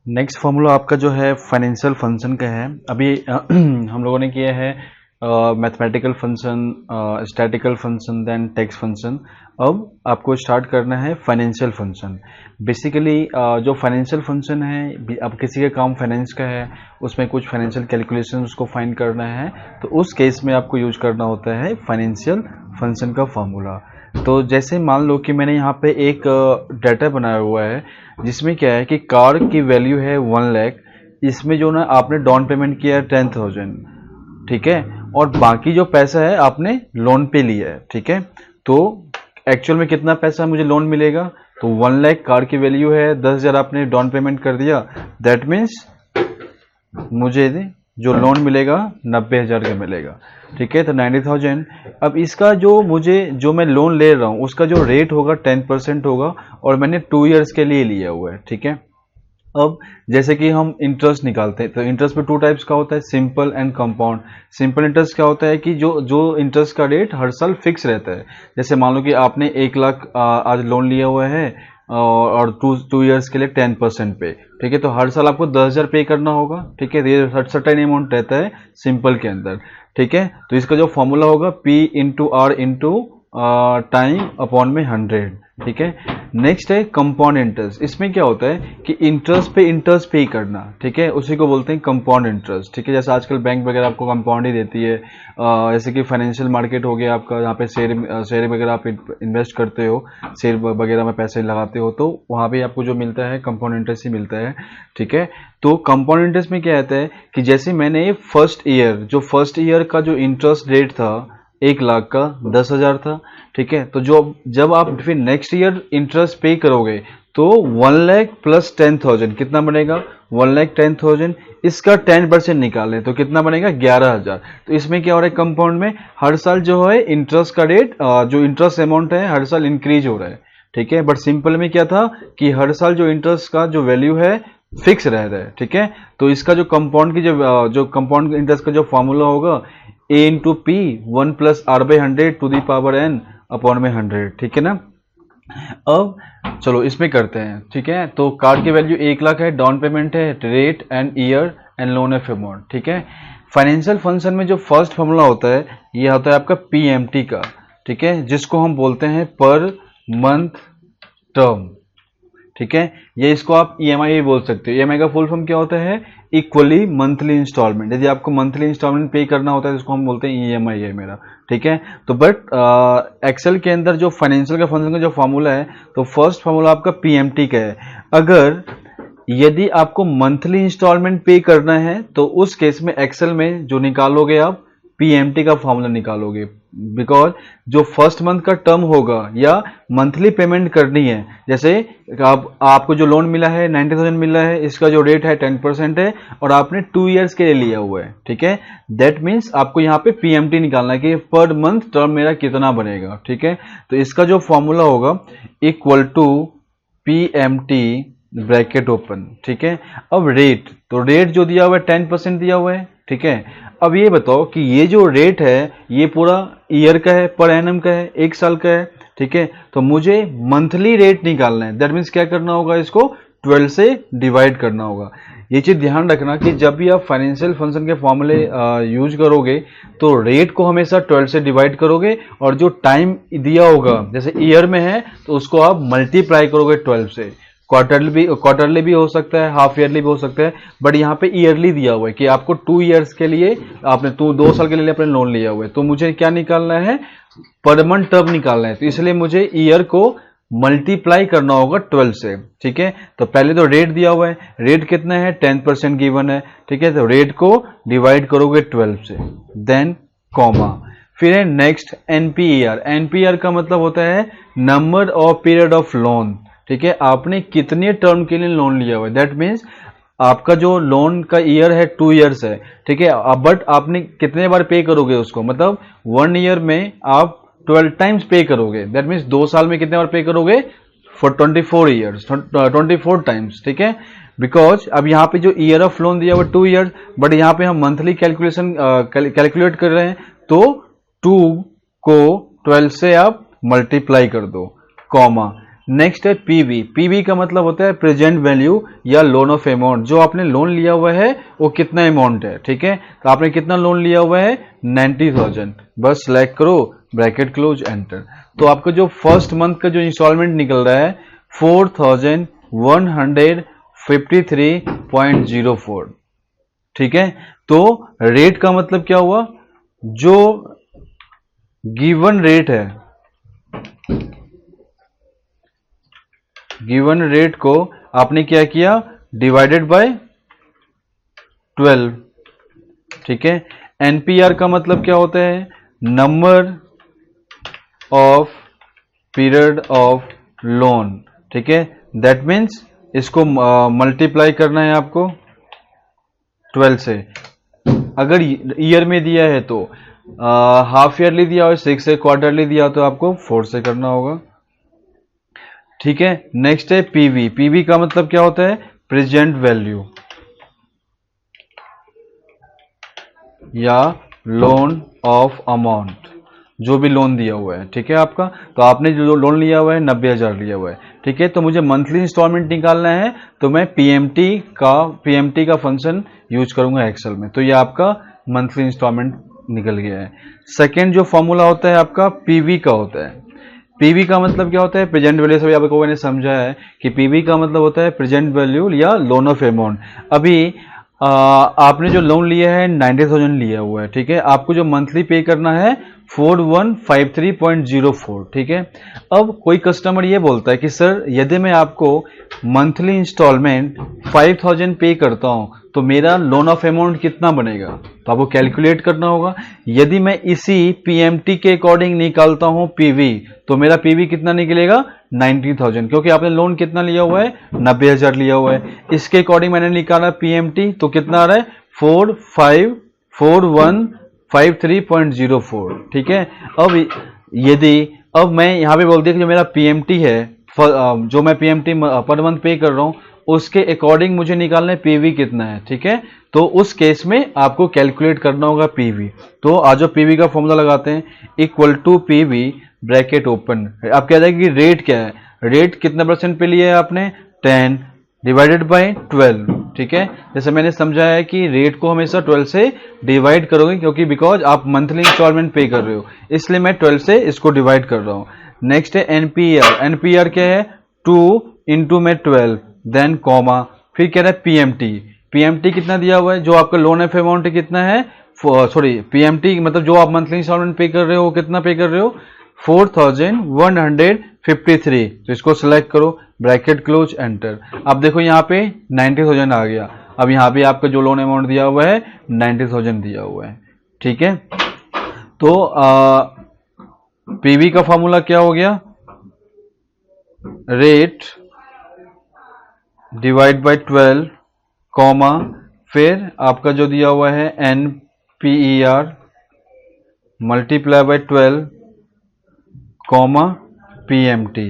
Next formula आपका जो है फाइनेंशियल फंक्शन का है। अभी हम लोगों ने किया है mathematical function, statistical function, then text function. अब आपको स्टार्ट करना है फाइनेंशियल फंक्शन। बेसिकली जो फाइनेंशियल फंक्शन है, अब किसी का काम फाइनेंस का है, उसमें कुछ फाइनेंशियल कैलकुलेशन उसको फाइंड करना है, तो उस केस में आपको यूज करना होता है फाइनेंशियल फंक्शन का फॉर्मूला। तो जैसे मान लो कि मैंने यहाँ पे एक डाटा बनाया हुआ है जिसमें क्या है कि कार की वैल्यू है 1 लाख। इसमें जो ना आपने डाउन पेमेंट किया है 10,000, ठीक है, और बाकी जो पैसा है आपने लोन पे लिया है, ठीक है। तो एक्चुअल में कितना पैसा मुझे लोन मिलेगा? तो 1 लाख कार की वैल्यू है, 10,000 आपने डाउन पेमेंट कर दिया, दैट मीन्स मुझे जो लोन मिलेगा 90,000 का मिलेगा, ठीक है। तो 90,000। अब इसका जो मैं लोन ले रहा हूँ उसका जो रेट होगा 10% होगा, और मैंने 2 ईयर्स के लिए लिया हुआ है, ठीक है। अब जैसे कि हम इंटरेस्ट निकालते हैं, तो इंटरेस्ट में 2 टाइप्स का होता है, simple and compound. Simple interest क्या होता है कि जो इंटरेस्ट का रेट हर साल फिक्स रहता है। जैसे मान लो कि आपने 1 लाख आज लोन लिया हुआ है, और टू ईयर्स के लिए 10% पे, ठीक है। तो हर साल आपको 10,000 पे करना होगा, ठीक है। ये सर्टेन अमाउंट रहता है सिंपल के अंदर, ठीक है। तो इसका जो फॉर्मूला होगा P into R into time upon में 100, ठीक है। नेक्स्ट है कंपाउंड इंटरेस्ट। इसमें क्या होता है कि इंटरेस्ट पे इंटरेस्ट पे करना, ठीक है, उसी को बोलते हैं कंपाउंड इंटरेस्ट, ठीक है। जैसे आजकल बैंक वगैरह आपको कंपाउंड ही देती है। जैसे कि फाइनेंशियल मार्केट हो गया आपका, यहाँ पे शेयर वगैरह आप इन्वेस्ट करते हो, शेयर वगैरह में पैसे लगाते हो, तो वहाँ पे आपको जो मिलता है कंपाउंड इंटरेस्ट ही मिलता है, ठीक है। तो कंपाउंड इंटरेस्ट में क्या आता है कि जैसे मैंने फर्स्ट ईयर का जो इंटरेस्ट रेट था 1 लाख का 10,000 था, ठीक है। तो जो जब आप फिर नेक्स्ट ईयर इंटरेस्ट पे करोगे तो 1 लाख प्लस 10,000 कितना बनेगा? 1,10,000। इसका 10% निकालें तो कितना बनेगा? 11,000। तो इसमें क्या हो रहा है, कंपाउंड में हर साल जो है इंटरेस्ट का रेट, जो इंटरेस्ट अमाउंट है हर साल इंक्रीज हो रहा है, ठीक है। बट सिंपल में क्या था कि हर साल जो इंटरेस्ट का जो वैल्यू है फिक्स रह रहा है, ठीक है। तो इसका जो कंपाउंड की जो कंपाउंड इंटरेस्ट का जो फॉर्मूला होगा A into P 1+r/100 to the power n upon में 100, ठीक है ना। अब चलो इसमें करते हैं, ठीक है। तो कार की वैल्यू 1 लाख है, डाउन पेमेंट है, rate and year and loan of amount, ठीक है। फाइनेंशियल फंक्शन में जो फर्स्ट फॉर्मूला होता है ये होता है आपका पीएमटी का, ठीक है, जिसको हम बोलते हैं पर मंथ टर्म, ठीक है। ये इसको आप ईएमआई भी बोल सकते हो। ईएमआई का फुल फॉर्म क्या होता है? Equally monthly instalment. यदि आपको मंथली इंस्टॉलमेंट पे करना होता है तो इसको हम बोलते हैं ईएमआई है मेरा, ठीक है। तो बट एक्सेल के अंदर जो फाइनेंशियल का फंक्शन का जो फॉर्मूला है, तो फर्स्ट फॉर्मूला आपका पीएमटी का है। अगर यदि आपको मंथली इंस्टॉलमेंट पे करना है तो उस केस में एक्सेल में जो निकालोगे आप पीएमटी का फॉर्मूला निकालोगे, बिकॉज जो फर्स्ट मंथ का टर्म होगा या मंथली पेमेंट करनी है, जैसे आपको जो लोन मिला है 90,000 मिला है, इसका जो रेट है 10% है, और आपने 2 ईयर्स के लिए लिया हुआ है, ठीक है। दैट मीन्स आपको यहाँ पे पीएमटी निकालना है कि पर मंथ टर्म मेरा कितना बनेगा, ठीक है। तो इसका जो फॉर्मूला होगा equal to PMT bracket open, ठीक है। अब रेट, तो रेट जो दिया हुआ है 10% दिया हुआ है, ठीक है। अब ये बताओ कि ये जो रेट है ये पूरा ईयर का है, पर एनम का है, 1 साल का है, ठीक है। तो मुझे मंथली रेट निकालना है, दैट मीन्स क्या करना होगा, इसको 12 से डिवाइड करना होगा। ये चीज ध्यान रखना कि जब भी आप फाइनेंशियल फंक्शन के फॉर्मूले यूज करोगे तो रेट को हमेशा 12 से डिवाइड करोगे, और जो टाइम दिया होगा जैसे ईयर में है तो उसको आप मल्टीप्लाई करोगे 12 से। क्वार्टरली भी हो सकता है, हाफ ईयरली भी हो सकता है, बट यहाँ पे ईयरली दिया हुआ है कि आपको 2 ईयर्स के लिए आपने 2 साल के लिए आपने लोन लिया हुआ है, तो मुझे क्या निकालना है, पर मंथ टर्म निकालना है। तो इसलिए मुझे ईयर को मल्टीप्लाई करना होगा 12 से, ठीक है। तो पहले तो रेट दिया हुआ है, रेट कितना है 10% गिवन है, ठीक है। तो रेट को डिवाइड करोगे 12 से, देन कॉमा, फिर है नेक्स्ट एनपीईआर। एनपीईआर का मतलब होता है number of period of loan, ठीक है। आपने कितने टर्म के लिए लोन लिया हुआ है, दैट मीन्स आपका जो लोन का ईयर है 2 ईयर्स है, ठीक है। बट आपने कितने बार पे करोगे उसको, मतलब 1 ईयर में आप 12 टाइम्स पे करोगे, दैट मीन्स 2 साल में कितने बार पे करोगे, फॉर 24 ईयर्स, 24 टाइम्स, ठीक है। बिकॉज अब यहाँ पे जो ईयर ऑफ लोन दिया हुआ 2 ईयर्स, बट यहाँ पे हम मंथली कैलकुलेट कर रहे हैं, तो 2 को 12 से आप मल्टीप्लाई कर दो, कॉमा, नेक्स्ट है पीवी। पीवी का मतलब होता है प्रेजेंट वैल्यू या लोन ऑफ अमाउंट। जो आपने लोन लिया हुआ है वो कितना अमाउंट है, ठीक है। तो आपने कितना लोन लिया हुआ है, 90,000। बस सिलेक्ट करो, ब्रैकेट क्लोज, एंटर। तो आपका जो फर्स्ट मंथ का जो इंस्टॉलमेंट निकल रहा है 4153.04, ठीक है। तो रेट का मतलब क्या हुआ, जो गिवन रेट है, गिवन रेट को आपने क्या किया, डिवाइडेड बाय 12, ठीक है। एनपीआर का मतलब क्या होता है, number of period of loan, ठीक है। दैट मीन्स इसको मल्टीप्लाई करना है आपको 12 से। अगर ईयर में दिया है तो हाफ ईयरली दिया हो 6 से, क्वार्टरली दिया हो तो आपको 4 से करना होगा, ठीक है। नेक्स्ट है पीवी। पीवी का मतलब क्या होता है, प्रेजेंट वैल्यू या लोन ऑफ अमाउंट, जो भी लोन दिया हुआ है, ठीक है आपका। तो आपने जो लोन लिया हुआ है 90,000 लिया हुआ है, ठीक है। तो मुझे मंथली इंस्टॉलमेंट निकालना है तो मैं पीएमटी का फंक्शन यूज करूंगा एक्सेल में। तो ये आपका मंथली इंस्टॉलमेंट निकल गया है। सेकेंड जो फॉर्मूला होता है आपका पीवी का होता है। पीवी का मतलब क्या होता है, प्रेजेंट वैल्यू। सभी आपको मैंने समझा है कि पीवी का मतलब होता है प्रेजेंट वैल्यू या लोन ऑफ अमाउंट। अभी आपने जो लोन लिया है 90,000 लिया हुआ है, ठीक है। आपको जो मंथली पे करना है 4153.04, ठीक है। अब कोई कस्टमर ये बोलता है कि सर यदि मैं आपको मंथली इंस्टॉलमेंट 5,000 पे करता हूं तो मेरा लोन ऑफ अमाउंट कितना बनेगा, तो आपको कैलकुलेट करना होगा। यदि मैं इसी पीएमटी के अकॉर्डिंग निकालता हूं पीवी, तो मेरा पीवी कितना निकलेगा, 90,000, क्योंकि आपने लोन कितना लिया हुआ है, 90,000 लिया हुआ है। इसके अकॉर्डिंग मैंने निकाला पीएमटी, तो कितना आ रहा है, 4153.04, ठीक है। अब मैं यहां पे बोल दिया कि जो मेरा पीएमटी है, जो मैं पीएमटी पर मंथ पे कर रहा हूं, उसके अकॉर्डिंग मुझे निकालना है पीवी कितना है, ठीक है। तो उस केस में आपको कैलकुलेट करना होगा पीवी। तो आज जो पीवी का फॉर्मूला लगाते हैं, equal to PV, bracket open. आप कह जाएगा कि रेट क्या है, रेट कितना परसेंट पे लिया है आपने, 10 डिवाइडेड बाय 12, ठीक है। जैसे मैंने समझा है कि रेट को हमेशा 12 से डिवाइड करोगे, क्योंकि बिकॉज आप मंथली इंस्टॉलमेंट पे कर रहे हो, इसलिए मैं 12 से इसको डिवाइड कर रहा हूं। नेक्स्ट है एनपीआर। एनपीआर क्या है, 2 इंटू में 12, देन कॉमा, फिर कह रहा है पीएमटी। पीएमटी कितना दिया हुआ है, जो आपका लोन ऑफ अमाउंट कितना है, सॉरी पीएमटी मतलब जो आप मंथली इंस्टॉलमेंट पे कर रहे हो, कितना पे कर रहे हो, 4153। तो इसको सिलेक्ट करो, ब्रैकेट क्लोज, एंटर। अब देखो यहाँ पे 90,000 आ गया। अब यहाँ पे आपका जो लोन अमाउंट दिया हुआ है 90,000 दिया हुआ है, ठीक है। तो पीवी का फॉर्मूला क्या हो गया, रेट डिवाइड बाय 12, कॉमा, फिर आपका जो दिया हुआ है एनपीईआर मल्टीप्लाई बाय 12, कॉमा, पीएमटी,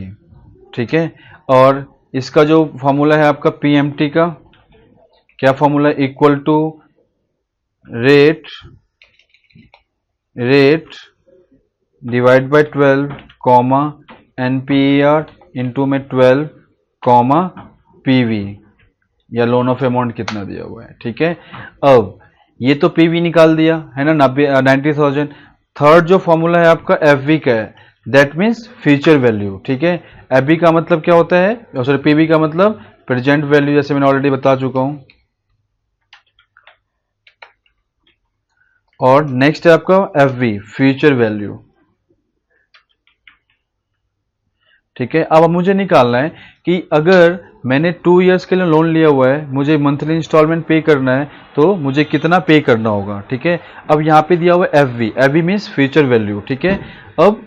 ठीक है। और इसका जो फॉर्मूला है आपका पीएमटी का, क्या formula, equal to rate divide by 12, comma, NPER into में 12, कॉमा, पीवी या लोन ऑफ अमाउंट कितना दिया हुआ है, ठीक है। अब ये तो पीवी निकाल दिया है ना, 90,000। थर्ड जो फॉर्मूला है आपका एफवी का है, दैट मीन्स फ्यूचर वैल्यू, ठीक है। एफवी का मतलब क्या होता है, सॉरी पीवी का मतलब प्रेजेंट वैल्यू, जैसे मैंने ऑलरेडी बता चुका हूं। और नेक्स्ट है आपका एफवी, फ्यूचर वैल्यू, ठीक है। अब मुझे निकालना है कि अगर मैंने 2 इयर्स के लिए लोन लिया हुआ है, मुझे मंथली इंस्टॉलमेंट पे करना है, तो मुझे कितना पे करना होगा, ठीक है। अब यहाँ पे दिया हुआ है FV, FV means future value, ठीक है। अब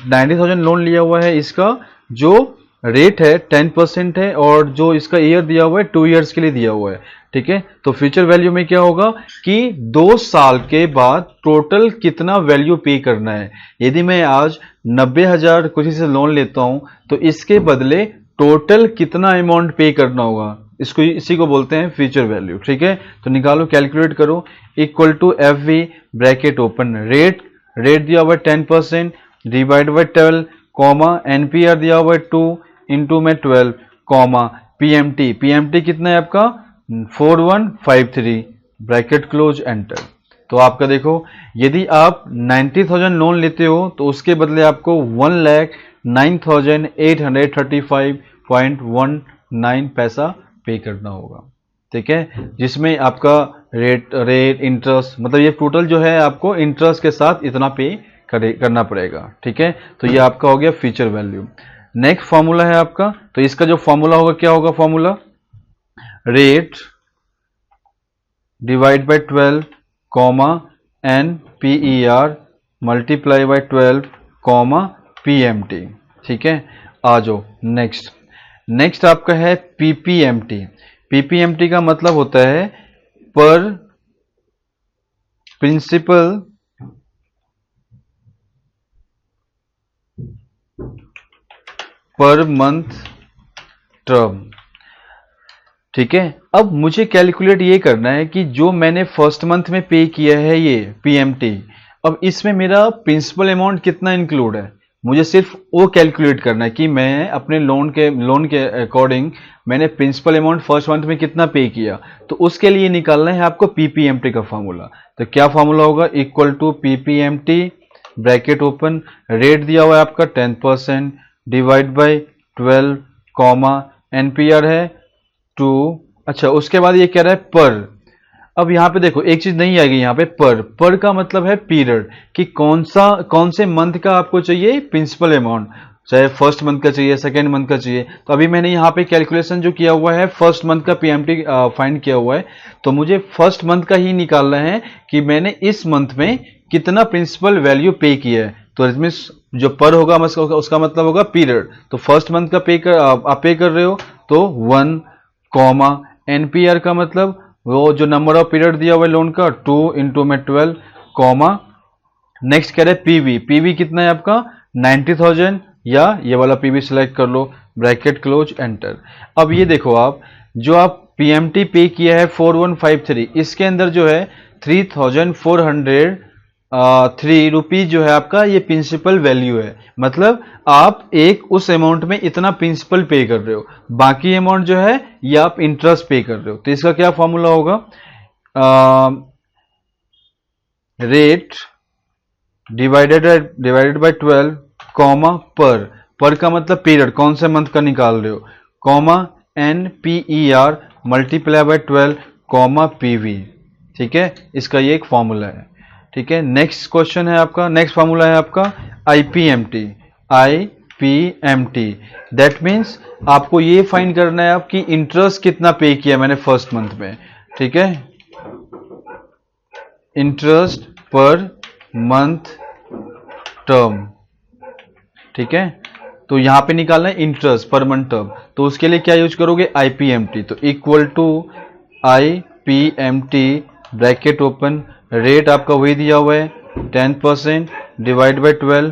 90,000 लोन लिया हुआ है, इसका जो रेट है 10% है, और जो इसका ईयर दिया हुआ है 2 इयर्स के लिए दिया हुआ है, ठीक है। तो फ्यूचर वैल्यू में क्या होगा कि 2 साल के बाद टोटल कितना वैल्यू पे करना है। यदि मैं आज 90,000 किसी से लोन लेता हूं, तो इसके बदले टोटल कितना अमाउंट पे करना होगा, इसी को बोलते हैं फ्यूचर वैल्यू, ठीक है। तो निकालो, कैलकुलेट करो, equal to F V, bracket open, rate दिया हुआ है 10%, डिवाइड बाई 12, कॉमा, एनपीआर दिया हुआ है 2, इंटू में 12 कॉमा पीएमटी, पीएमटी कितना है आपका 4153 ब्रैकेट क्लोज एंटर। तो आपका देखो यदि आप 90,000 लोन लेते हो तो उसके बदले आपको 1,09,835.19 पैसा पे करना होगा, ठीक है, जिसमें आपका रेट इंटरेस्ट मतलब ये टोटल जो है आपको इंटरेस्ट के साथ इतना पे करना पड़ेगा, ठीक है। तो ये आपका हो गया फ्यूचर वैल्यू। नेक्स्ट फॉर्मूला है आपका, तो इसका जो फॉर्मूला होगा क्या होगा, formula rate divide by 12 comma NPER multiply by 12 comma PMT, ठीक है। आ जाओ नेक्स्ट आपका है PPMT। PPMT का मतलब होता है पर प्रिंसिपल पर मंथ टर्म, ठीक है। अब मुझे कैलकुलेट ये करना है कि जो मैंने फर्स्ट मंथ में पे किया है ये PMT, अब इसमें मेरा प्रिंसिपल अमाउंट कितना इंक्लूड है, मुझे सिर्फ वो कैलकुलेट करना है कि मैं अपने लोन के अकॉर्डिंग मैंने प्रिंसिपल अमाउंट फर्स्ट मंथ में कितना पे किया, तो उसके लिए निकालना है आपको PPMT का फॉर्मूला। तो क्या फॉर्मूला होगा, equal to PPMT bracket open, rate दिया हुआ है आपका 10% डिवाइड बाय 12 कॉमा NPR है 2। अच्छा उसके बाद ये कह रहा है पर, अब यहाँ पे देखो एक चीज नहीं आएगी यहाँ पे, पर का मतलब है पीरियड, कि कौन से मंथ का आपको चाहिए प्रिंसिपल अमाउंट, चाहे फर्स्ट मंथ का चाहिए सेकेंड मंथ का चाहिए। तो अभी मैंने यहाँ पे कैलकुलेशन जो किया हुआ है फर्स्ट मंथ का PMT फाइंड किया हुआ है, तो मुझे फर्स्ट मंथ का ही निकालना है कि मैंने इस मंथ में कितना प्रिंसिपल वैल्यू पे किया है। तो इसमें जो पर होगा उसका मतलब होगा पीरियड, तो फर्स्ट मंथ का आप पे कर रहे हो तो 1 कॉमा NPR का मतलब वो जो नंबर ऑफ पीरियड दिया हुआ है लोन का 2 इंटू में 12 कॉमा नेक्स्ट कह रहे पीवी कितना है आपका 90,000, या ये वाला पीवी सिलेक्ट कर लो ब्रैकेट क्लोज एंटर। अब ये देखो आप जो आप PMT पे किया है 4153, इसके अंदर जो है 3,403 रुपीज जो है आपका ये प्रिंसिपल वैल्यू है, मतलब आप एक उस अमाउंट में इतना प्रिंसिपल पे कर रहे हो, बाकी अमाउंट जो है ये आप इंटरेस्ट पे कर रहे हो। तो इसका क्या फॉर्मूला होगा, रेट डिवाइडेड बाय 12 कॉमा पर का मतलब पीरियड कौन से मंथ का निकाल रहे हो, comma NPER multiply by 12 comma PV, ठीक है। इसका ये एक फॉर्मूला है, ठीक है। नेक्स्ट क्वेश्चन है आपका, नेक्स्ट फॉर्मूला है आपका IPMT दैट मीन्स आपको ये फाइंड करना है आपकी इंटरेस्ट कितना पे किया मैंने फर्स्ट मंथ में, ठीक है, इंटरेस्ट पर मंथ टर्म, ठीक है। तो यहां पे निकालना है इंटरेस्ट पर मंथ टर्म, तो उसके लिए क्या यूज करोगे IPMT, तो equal to IPMT bracket open, rate आपका वही दिया हुआ है 10% डिवाइड बाय 12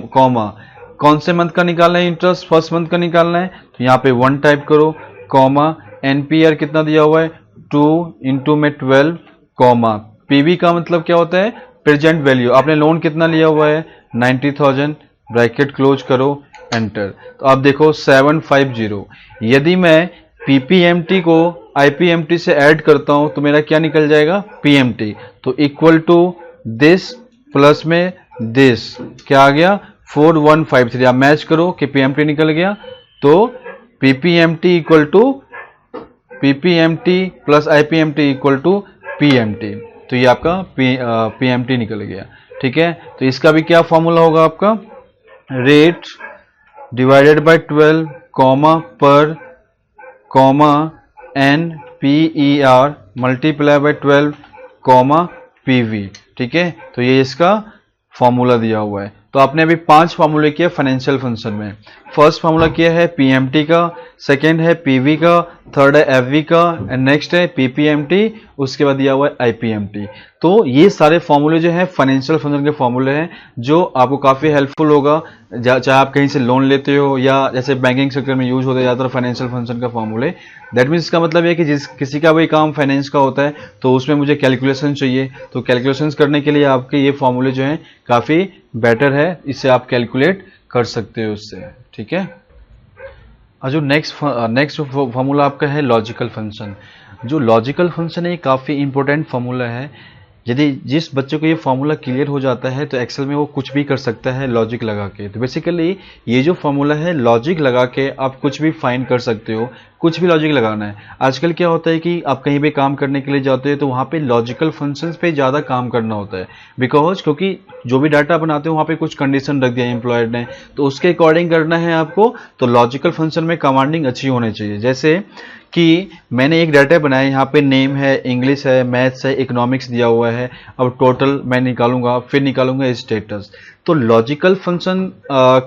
कॉमा कौन से मंथ का निकालना है इंटरेस्ट, फर्स्ट मंथ का निकालना है, तो यहाँ पे 1 टाइप करो कॉमा NPR कितना दिया हुआ है 2 इंटू में 12 कॉमा PV का मतलब क्या होता है प्रेजेंट वैल्यू, आपने लोन कितना लिया हुआ है 90,000 ब्रैकेट क्लोज करो एंटर। तो आप देखो 750, यदि मैं PPMT को IPMT से ऐड करता हूं तो मेरा क्या निकल जाएगा PMT, तो इक्वल टू दिस प्लस में दिस क्या आ गया 4153, आप मैच करो कि PMT निकल गया, तो PPMT equal to PPMT plus IPMT equal to PMT, तो ये आपका PMT निकल गया, ठीक है। तो इसका भी क्या फॉर्मूला होगा आपका, रेट डिवाइडेड बाय 12 कॉमा पर comma NPER multiply by 12 comma PV, ठीक है। तो ये इसका फॉर्मूला दिया हुआ है। तो आपने अभी 5 फॉर्मूले किए फाइनेंशियल फंक्शन में, फर्स्ट फॉर्मूला किया है PMT का, सेकंड है PV का, थर्ड है FV का, एंड नेक्स्ट है PPMT, उसके बाद दिया हुआ है IPMT। तो ये सारे फॉर्मूले जो है फाइनेंशियल फंक्शन के फॉर्मूले हैं जो आपको काफ़ी हेल्पफुल होगा, चाहे आप कहीं से लोन लेते हो या जैसे बैंकिंग सेक्टर में यूज होते हैं ज़्यादातर फाइनेंशियल फंक्शन का फॉर्मूले। दैट मीन्स इसका मतलब है कि जिस किसी का भी काम फाइनेंस का होता है तो उसमें मुझे कैलकुलेशन चाहिए, तो कैलकुलेशंस करने के लिए आपके ये फॉर्मूले जो हैं काफ़ी बेटर है, इससे आप कैलकुलेट कर सकते हो उससे, ठीक है। जो नेक्स्ट फॉर्मूला आपका है लॉजिकल फंक्शन। जो लॉजिकल फंक्शन है ये काफ़ी इंपॉर्टेंट फॉर्मूला है। यदि जिस बच्चे को ये फार्मूला क्लियर हो जाता है तो एक्सेल में वो कुछ भी कर सकता है लॉजिक लगा के। तो बेसिकली ये जो फार्मूला है लॉजिक लगा के आप कुछ भी फाइंड कर सकते हो, कुछ भी लॉजिक लगाना है। आजकल क्या होता है कि आप कहीं भी काम करने के लिए जाते हो तो वहाँ पे लॉजिकल फंक्शंस पे ज़्यादा काम करना होता है, बिकॉज क्योंकि जो भी डाटा बनाते हो वहाँ पे कुछ कंडीशन रख दिया एम्प्लॉयर ने, तो उसके अकॉर्डिंग करना है आपको। तो लॉजिकल फंक्शन में कमांडिंग अच्छी होनी चाहिए। जैसे कि मैंने एक डाटा बनाया, यहाँ पे नेम है, इंग्लिश है, मैथ्स है, इकोनॉमिक्स दिया हुआ है। अब टोटल मैं निकालूंगा, फिर निकालूंगा स्टेटस। तो लॉजिकल फंक्शन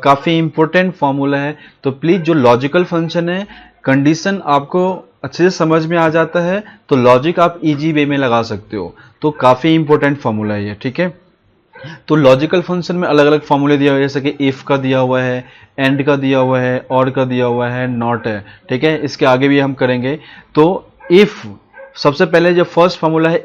काफ़ी इंपॉर्टेंट फॉर्मूला है। तो प्लीज़ जो लॉजिकल फंक्शन है, कंडीशन आपको अच्छे से समझ में आ जाता है तो लॉजिक आप इजी वे में लगा सकते हो। तो काफ़ी इंपॉर्टेंट फॉर्मूला है ये, ठीक है। तो लॉजिकल फंक्शन में अलग अलग फॉर्मूले दिया हुआ है, जैसे कि इफ का दिया हुआ है, एंड का दिया हुआ है, और का दिया हुआ है, नॉट है, ठीक है। इसके आगे भी हम करेंगे। तो इफ, सबसे पहले जो फर्स्ट फॉर्मूला है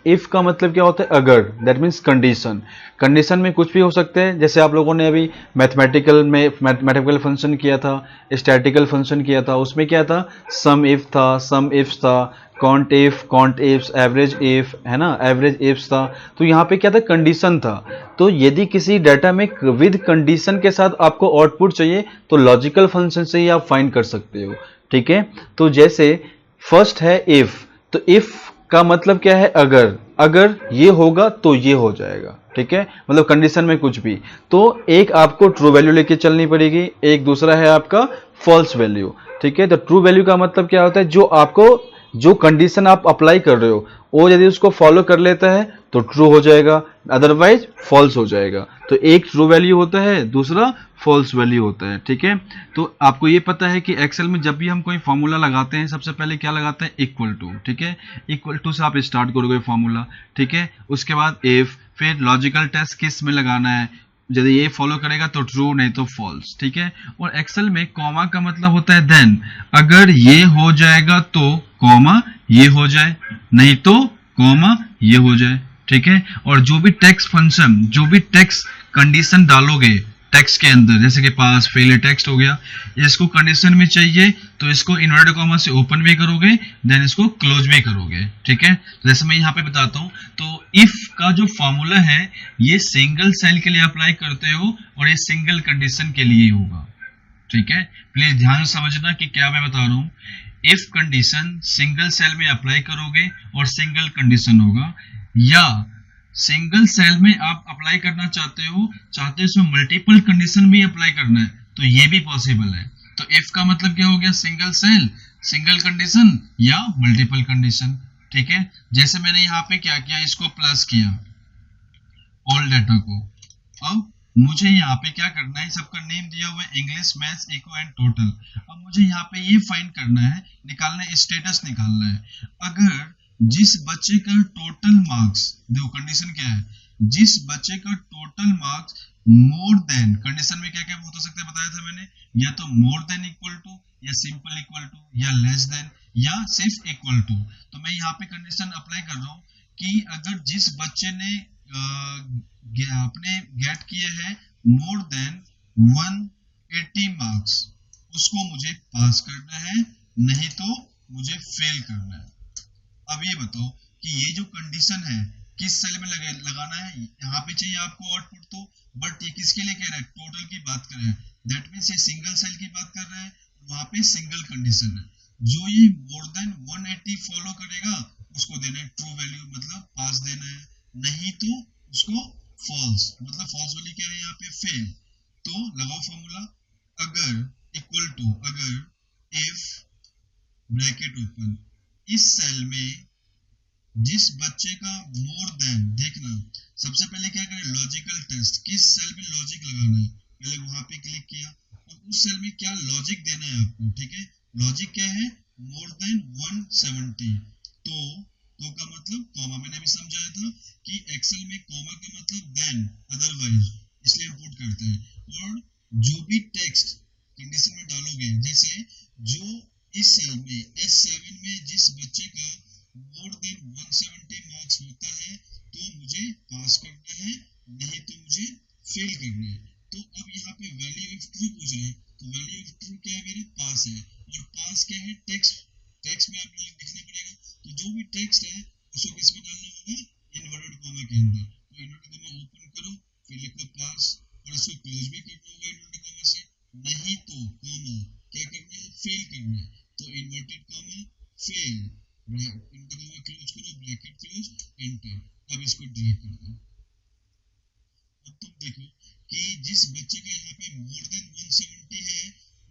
इफ का मतलब क्या होता है, अगर, दैट मीन्स कंडीशन। कंडीशन में कुछ भी हो सकते हैं, जैसे आप लोगों ने अभी मैथमेटिकल फंक्शन किया था, स्टैटिकल फंक्शन किया था, उसमें क्या था, सम इफ था, सम इफ्स था, कॉन्ट इफ्स, एवरेज इफ है ना, एवरेज इफ्स था। तो यहाँ पे क्या था, कंडीशन था। तो यदि किसी डाटा में विद कंडीशन के साथ आपको आउटपुट चाहिए तो लॉजिकल फंक्शन से ही आप फाइंड कर सकते हो, ठीक है। तो जैसे फर्स्ट है इफ, तो इफ का मतलब क्या है, अगर, अगर ये होगा तो ये हो जाएगा, ठीक है। मतलब कंडीशन में कुछ भी। तो एक आपको ट्रू वैल्यू लेके चलनी पड़ेगी, एक दूसरा है आपका फॉल्स वैल्यू, ठीक है। तो ट्रू वैल्यू का मतलब क्या होता है, जो आपको, जो कंडीशन आप अप्लाई कर रहे हो वो यदि उसको फॉलो कर लेता है तो ट्रू हो जाएगा, अदरवाइज फॉल्स हो जाएगा। तो एक ट्रू वैल्यू होता है, दूसरा फॉल्स वैल्यू होता है, ठीक है। तो आपको ये पता है कि एक्सेल में जब भी हम कोई फॉर्मूला लगाते हैं सबसे पहले क्या लगाते हैं, इक्वल टू, ठीक है। इक्वल टू से आप स्टार्ट करोगे फॉर्मूला, ठीक है। उसके बाद इफ, फिर लॉजिकल टेस्ट किस में लगाना है, यदि ये फॉलो करेगा तो ट्रू, नहीं तो फॉल्स, ठीक है। और एक्सेल में कॉमा का मतलब होता है देन, अगर ये हो जाएगा तो कॉमा ये हो जाए, नहीं तो कॉमा ये हो जाए, ठीक है। और जो भी टेक्स्ट फंक्शन, जो भी टेक्स्ट कंडीशन डालोगे टेक्स्ट के अंदर, जैसे कि पास फेल टेक्स्ट हो गया, इसको कंडीशन में चाहिए तो इसको इन्वर्टेड कॉमा से ओपन भी करोगे, देन इसको क्लोज भी करोगे, ठीक है। जैसे मैं यहाँ पे बताता हूँ, तो इफ का जो फॉर्मूला है ये सिंगल सेल के लिए अप्लाई करते हो और ये सिंगल कंडीशन के लिए होगा, ठीक है। प्लीज ध्यान से समझना कि क्या मैं बता रहा हूँ। इफ कंडीशन सिंगल सेल में अप्लाई करोगे और सिंगल कंडीशन होगा, या सिंगल सेल में आप अप्लाई करना चाहते हो इसमें मल्टीपल कंडीशन भी अप्लाई करना है तो ये भी पॉसिबल है। तो इफ का मतलब क्या हो गया, सिंगल सेल, सिंगल कंडीशन या मल्टीपल कंडीशन, ठीक है। जैसे मैंने यहाँ पे क्या किया, इसको प्लस किया ऑल डाटा को। अब मुझे यहाँ पे क्या करना है, सबका नेम दिया हुआ है English, maths, eco and total. अब मुझे यहाँ पे ये फाइंड करना है, निकालना है, स्टेटस निकालना है। अगर जिस बच्चे का टोटल मार्क्स, देखो कंडीशन क्या है, जिस बच्चे का total marks more than, condition में क्या क्या हो सकता है बताया था मैंने, या तो मोर देन इक्वल टू, या सिंपल इक्वल टू, या लेस देन, या सिर्फ इक्वल टू। तो मैं यहाँ पे कंडीशन अप्लाई कर रहा हूँ कि अगर जिस बच्चे ने अपने गेट किए हैं मोर देन 180 मार्क्स, उसको मुझे पास करना है, नहीं तो मुझे फेल करना है। अब ये बताओ कि ये जो कंडीशन है किस सेल में लगाना है, यहाँ पे चाहिए आपको आउटपुट तो, बट ये किसके लिए कह रहा है, टोटल की बात कर रहा है, दैट मीन्स ये सिंगल सेल की बात कर रहा है, वहां पे सिंगल कंडीशन है। जो ये मोर देन 180 फॉलो करेगा उसको देना है ट्रू वैल्यू, मतलब पास देना है, नहीं तो उसको फॉल्स, मतलब फॉल्स वाली क्या है यहाँ पे, फेल। तो लगाओ फॉर्मूला, अगर इक्वल टू, अगर इफ ब्रैकेट ओपन, इस सेल में जिस बच्चे का मोर देन, देखना सबसे पहले क्या करें, लॉजिकल टेस्ट, किस सेल में लॉजिक लगाना है, पहले वहां पे क्लिक किया और उस सेल में क्या लॉजिक देना है आपको, ठीक है। लॉजिक क्या है, मोर देन 170। तो का मतलब कॉमा, मैंने अभी समझाया था कि एक्सेल में कॉमा का मतलब देन, अदरवाइज, इसलिए इंपोर्ट करते हैं। और जो भी टेक्स्ट कंडीशन में डालोगे, जैसे जो इस सेल में S7 में जिस बच्चे का मोर देन 170 मार्क्स होता है तो मुझे पास करना है, नहीं तो मुझे फेल करना है। तो अब यहाँ पे वैल्यू ऑफ ट्रू पूछ रहे हैं, तो वैल्यू ऑफ ट्रू क्या है मेरे पास है, और पास क्या है टेक्स्ट, टेक्स्ट में आपको लिखना पड़ेगा, तो जो भी टेक्स्ट है उसको किस में डालना होगा, इन्वर्टेड कॉमा के अंदर, तो इन्वर्टेड कॉमा ओपन करो, फिर लिखो पास, और इसको क्लोज भी करना होगा इन्वर्टेड कॉमा से, नहीं तो कॉमा क्या करना है, फेल करना है, तो इन्वर्टेड कॉमा फेल, इनका कॉमा क्लोज करो, ब्रैकेट क्लोज, एंटर। अब इसको ड्रैग कर दो। अब तुम देखो कि जिस बच्चे का यहाँ पे मोर देन 170 है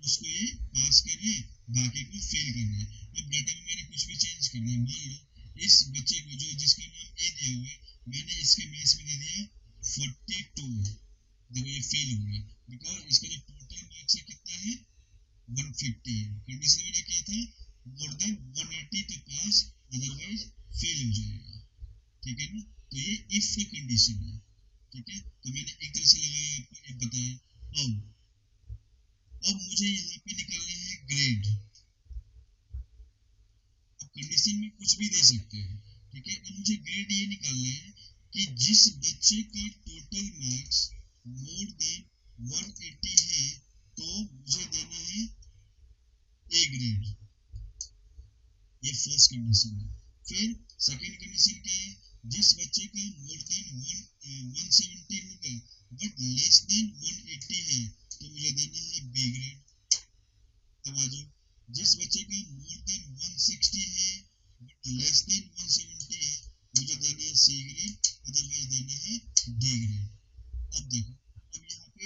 उसको ये पास कर रहे हैं, बाकी को फेल कर रहे हैं। अब डाटा में मैंने कुछ भी चेंज करना है, मान लो इस बच्चे को जो जिसका नाम ए दिया हुआ है, मैंने इसके मैथ्स में दे दिया 42, देखो ये फेल हो गया, बिकॉज इसका जो टोटल मार्क्स है कितना है 150 है, कंडीशन मेरा क्या था मोर देन 180 तो पास, अदरवाइज फेल हो जाएगा, ठीक है ना, तो ये इफ की कंडीशन है, ठीक है, तो मैंने एक तरह से लगाया आपको एक बताया। अब मुझे यहाँ पे निकालना है ग्रेड, अब कंडीशन में कुछ भी दे सकते हो, ठीक है, अब मुझे ग्रेड ये निकालना है कि जिस बच्चे का टोटल मार्क्स मोर देन 180 है तो मुझे देना है ए ग्रेड, ये फर्स्ट कंडीशन है। फिर सेकंड कंडीशन क्या है, जिस बच्चे का मोर देन 170 होगा बट लेस देन 180 है तो मुझे देना है बी ग्रेड। अब आ जाओ, जिस बच्चे का मोर देन 160 है बट लेस देन 170 है मुझे देना है सी ग्रेड, अदरवाइज देना है डी ग्रेड। अब देखो, अब यहाँ पे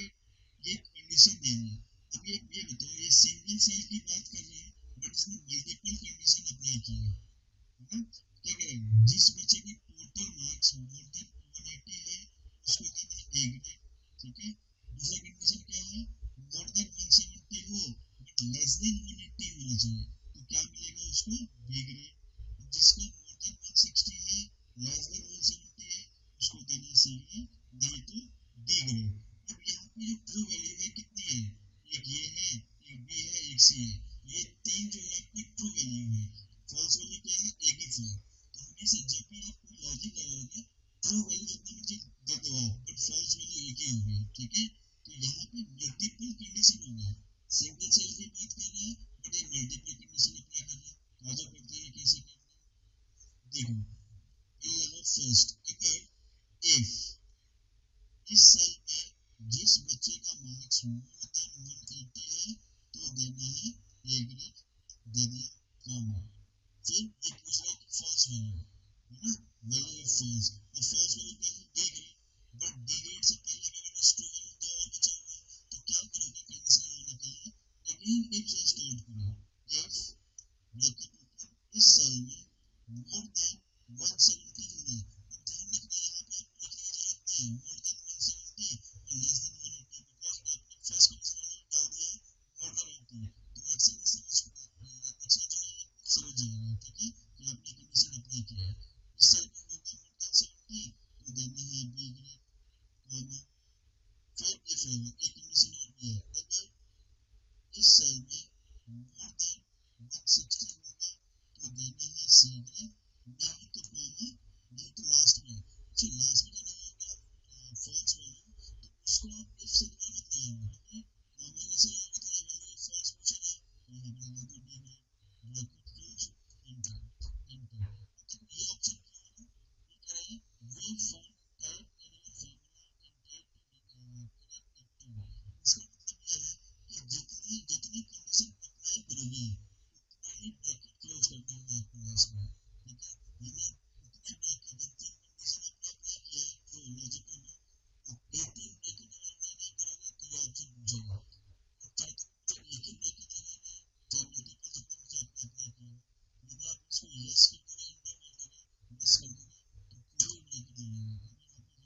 ये कंडीशन देनी है, अब ये बताओ ये सिंगल सेल की बात कर रहे हैं बट इसमें मल्टीपल कंडीशन अप्लाई की है ना, क्या करें, जिस बच्चे का टोटल मार्क्स मोर देन 180 है उसको देना है ए ग्रेड, ठीक है, दूसरा कंडीशन क्या है मोर देन 170 हो बट लेस देन 180 होना चाहिए, तो क्या मिलेगा उसको बी ग्रेड, जिसका मोर देन 160 है लेस देन 170 है उसको देना है सी ग्रेड, नहीं तो डी ग्रेड। अब यहाँ पे जो ट्रू वैल्यू है कितनी है, एक ये है, एक बी है, एक सी है, ये तीन जो है आपकी ट्रू वैल्यू है, फॉल्स वैल्यू क्या है एक ही फ्लैग, तो हमेशा जब भी आप कोई लॉजिक लगाओगे ट्रू वैल्यू जितना मर्जी दे दो आप बट फॉल्स वैल्यू एक ही होगी, ठीक है, तो यहाँ पे मल्टीपल कंडीशन होगा, सिंगल सेल की बात कर रहे हैं बट ये मल्टीपल कंडीशन अप्लाई कर रहे हैं, तो आगे पढ़ते हैं कैसे करना है। देखो फर्स्ट, अगर इफ इस सेल में जिस बच्चे का मार्क्स मोर देन 180 है तो देना है ए ग्रेड, दे दिया कॉमा, फिर ये पूछ रहा है कि फॉल्स वैल्यू है ना, वैल्यू ऑफ फॉल्स, और फॉल्स वैल्यू क्या है D grade, but D grade से पहले मेरे पास ट्रू वैल्यू तो और बचा हुआ है, तो क्या करोगे कंडीशन लगाने के लिए अगेन इफ से स्टार्ट करो, इफ ब्रैकेट ओपन इस सेल में मोर देन 170 होना, अब ध्यान रखना यहाँ पे आपको लिखने की जरूरत नहीं है मोर देन 170 और लेस देन 180, बिकॉज आपने फर्स्ट कंडीशन डाल दिया है मोर देन 80, तो अक्सर जो है समझ जाएगा, ठीक है, कि आपने कंडीशन अप्लाई किया है, इस सेल में होगा मोर देन 70 तो देना है बी ग्रेड कॉमा, फिर इफ होगा एक कंडीशन और भी है, अगर इस सेल में मोर देन 160 होगा तो देना है सी ग्रेड, नहीं तो कॉमा, नहीं तो लास्ट में, अच्छा लास्ट में जो लगाओगे फॉल्स वैल्यू तो उसको आप इफ से दोबारा मत लगाओगे, ठीक है, कॉमा जैसे लगाओगे तो ये वैल्यू फॉल्स पूछेगा, तो यहाँ पे लगा दो D grade, bracket close, enter, enter. देखो ये ऑप्शन क्या है ना, ये कह रहे हैं we found type in your formula and type to correct it to, इसका मतलब ये है कि जितनी जितनी कंडीशन अप्लाई करोगे उतना ही ब्रैकेट क्लोज करना होगा आपको लास्ट में, ठीक है, मैंने उतने ब्रैकेट जितनी कंडीशन आपने अप्लाई किया है जो लॉजिकल हो, और 18 ब्रैकेट अगर अप्लाई नहीं करोगे तो ये ऑप्शन पूछेगा, अब चाहे तो मुझे एक ही ब्रैकेट लगाना है चाहे मल्टीपल जितने मुझे आपने अप्लाई किया है, यदि आप इसको यस कर दोगे एंटर मार दोगे यस कर दोगे तो कोई ब्रैकेट नहीं लगेगा, अब यहाँ पे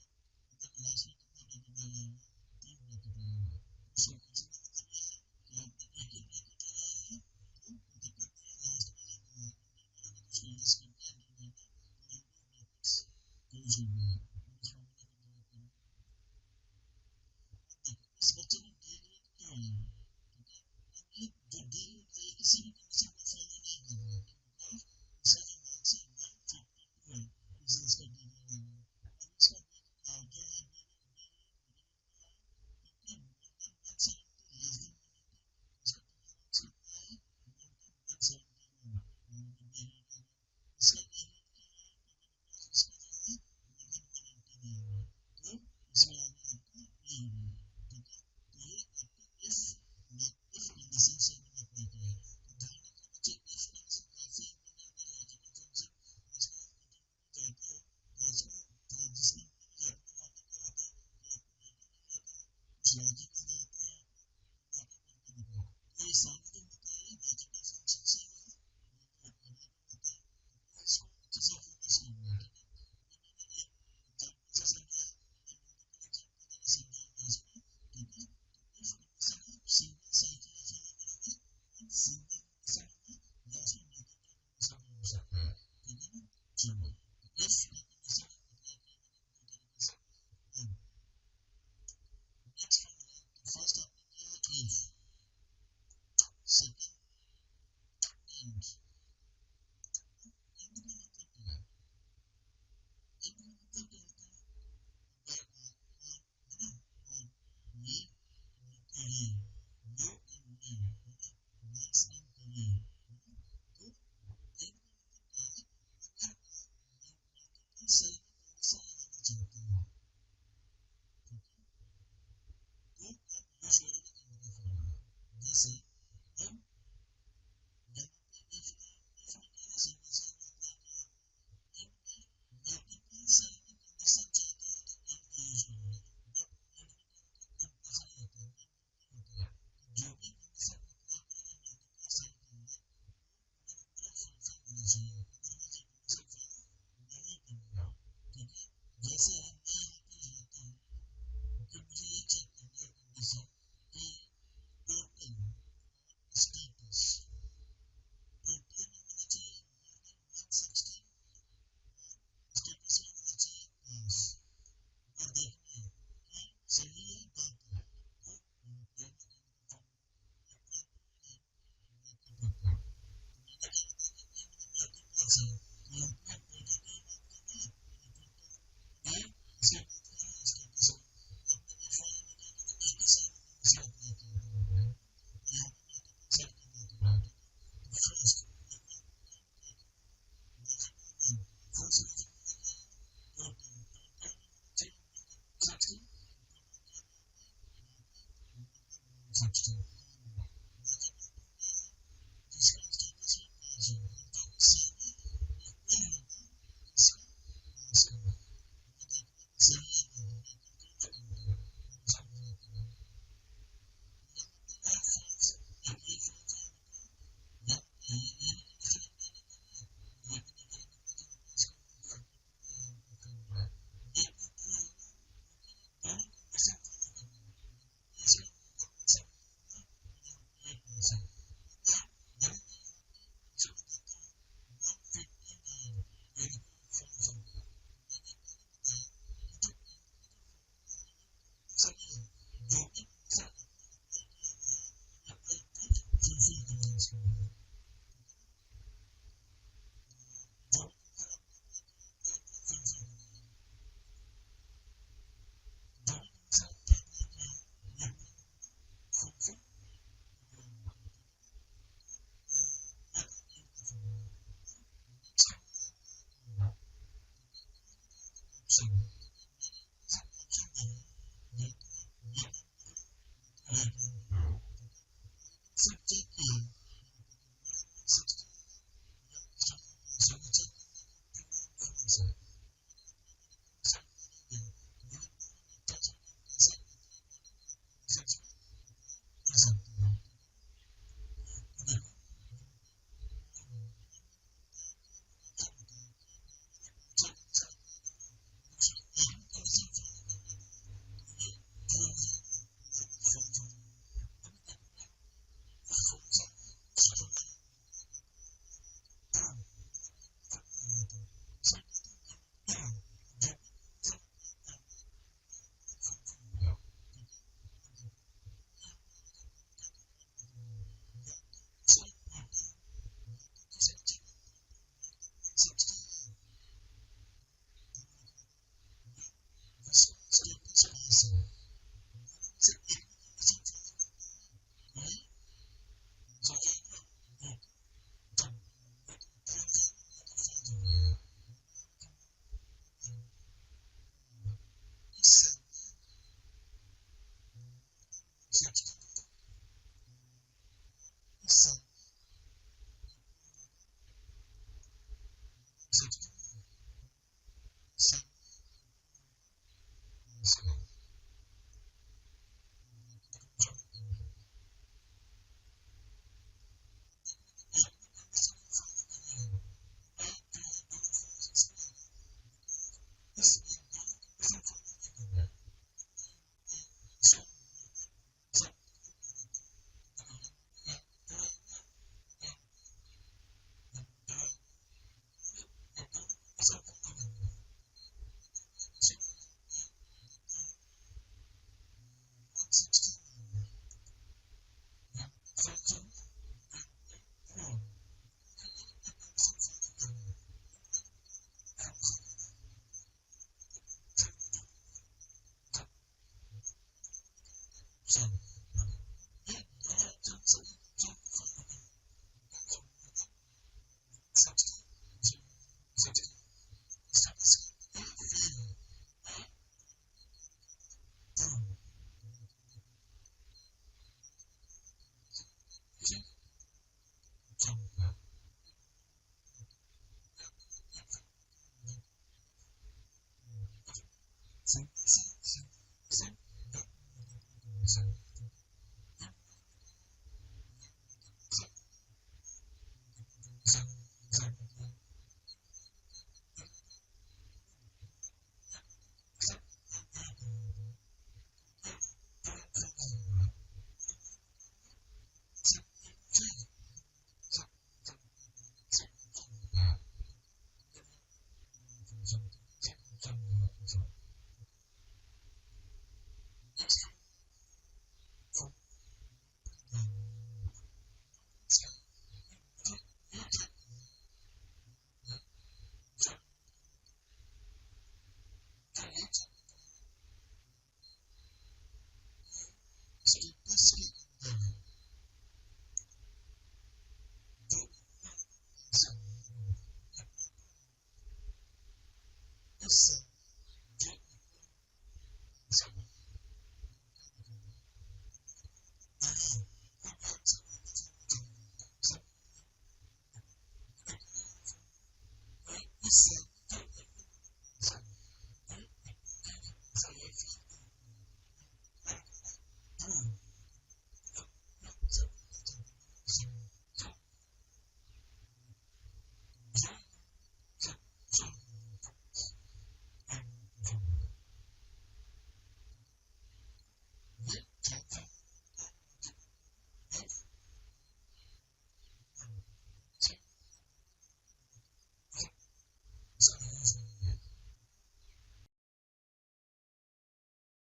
देखो लास्ट में कितना ब्रैकेट लगा हुआ है, 3 ब्रैकेट लगा हुआ है, उसका पूछने का मतलब ये है कि आपने एक ही ब्रैकेट लगाया है तो कोई दिक्कत नहीं है, लास्ट में जब एंटर मारोगे तो उसको यस करके एंटर करना, तो 1 2 ब्रैकेट्स क्लोज हो गया, अब इस फॉर्मूला को ड्रॉ करो, देखो इस बच्चे को डी ग्रेड क्यों आया, ठीक है, अब ये जो डी ग्रेड है ये किसी भी कंडीशन को फॉलो नहीं कर रहा है, बिकॉज इसका जो